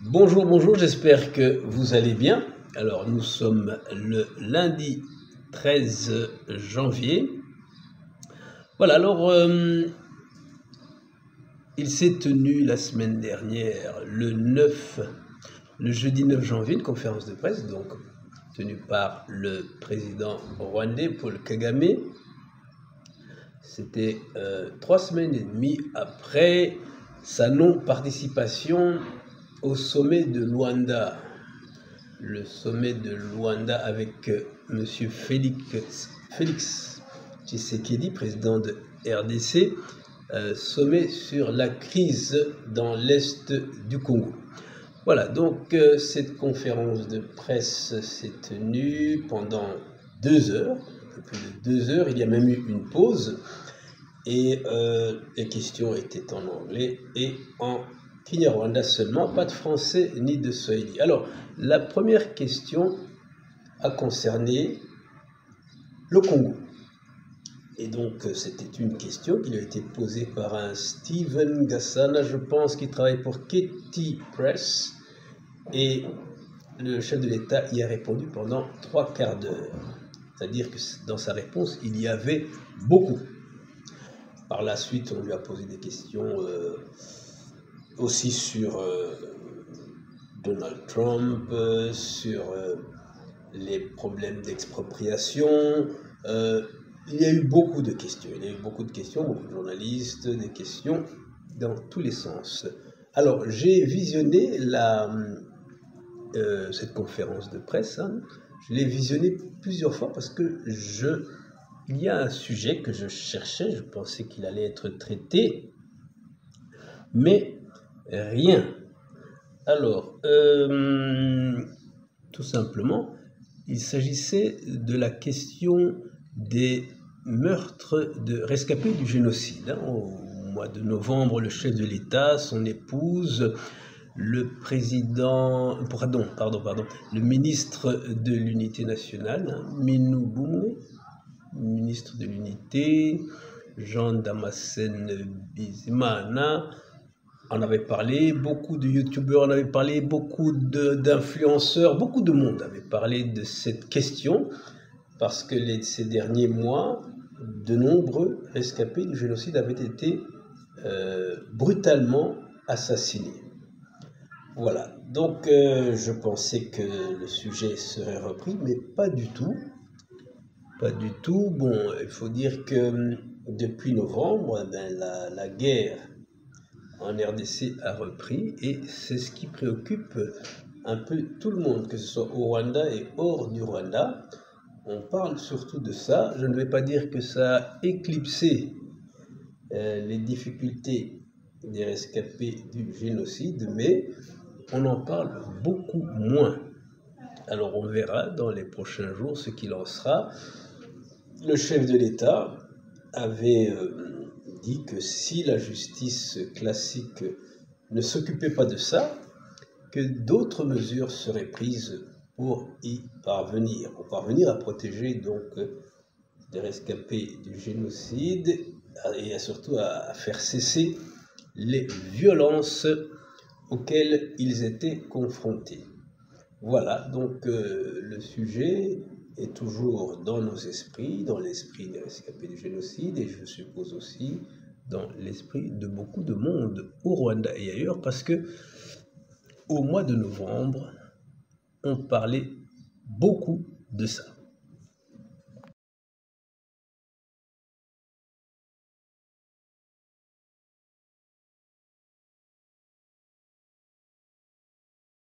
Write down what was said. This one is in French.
Bonjour, bonjour, j'espère que vous allez bien. Alors, nous sommes le lundi 13 janvier. Voilà, alors, il s'est tenu la semaine dernière, le jeudi 9 janvier, une conférence de presse, donc tenue par le président rwandais Paul Kagame. C'était 3 semaines et demie après sa non-participation au sommet de Luanda. Le sommet de Luanda avec M. Félix Tshisekedi, président de RDC, sommet sur la crise dans l'Est du Congo. Voilà, donc cette conférence de presse s'est tenue pendant 2 heures, un peu plus de 2 heures, il y a même eu une pause, et les questions étaient en anglais et en Kinyarwanda seulement, pas de français ni de swahili. Alors, la première question a concerné le Congo. Et donc, c'était une question qui lui a été posée par un Steven Gassana, je pense, qui travaille pour Ketty Press. Et le chef de l'État y a répondu pendant 3 quarts d'heure. C'est-à-dire que dans sa réponse, il y avait beaucoup. Par la suite, on lui a posé des questions aussi sur Donald Trump, sur les problèmes d'expropriation. Il y a eu beaucoup de questions. Beaucoup de journalistes, des questions dans tous les sens. Alors, j'ai visionné cette conférence de presse. Je l'ai visionnée plusieurs fois parce que il y a un sujet que je cherchais, je pensais qu'il allait être traité, mais rien. Alors, tout simplement, il s'agissait de la question des meurtres de rescapés du génocide. Au mois de novembre, le chef de l'État, son épouse, le ministre de l'Unité nationale, Minou Boumou, ministre de l'Unité, Jean Damascène Bizimana, on avait parlé, beaucoup de youtubeurs en avaient parlé, beaucoup d'influenceurs, beaucoup de monde avait parlé de cette question, parce que ces derniers mois, de nombreux rescapés du génocide avaient été brutalement assassinés. Voilà, donc je pensais que le sujet serait repris, mais pas du tout. Pas du tout. Bon, il faut dire que depuis novembre, la guerre en RDC a repris et c'est ce qui préoccupe un peu tout le monde, que ce soit au Rwanda et hors du Rwanda. On parle surtout de ça. Je ne vais pas dire que ça a éclipsé les difficultés des rescapés du génocide, mais on en parle beaucoup moins. Alors on verra dans les prochains jours ce qu'il en sera. Le chef de l'État avait dit que si la justice classique ne s'occupait pas de ça, que d'autres mesures seraient prises pour y parvenir, à protéger donc les rescapés du génocide et surtout à faire cesser les violences auxquelles ils étaient confrontés. Voilà, donc le sujet est toujours dans nos esprits, dans l'esprit des rescapés du génocide, et je suppose aussi dans l'esprit de beaucoup de monde au Rwanda et ailleurs, parce que au mois de novembre, on parlait beaucoup de ça.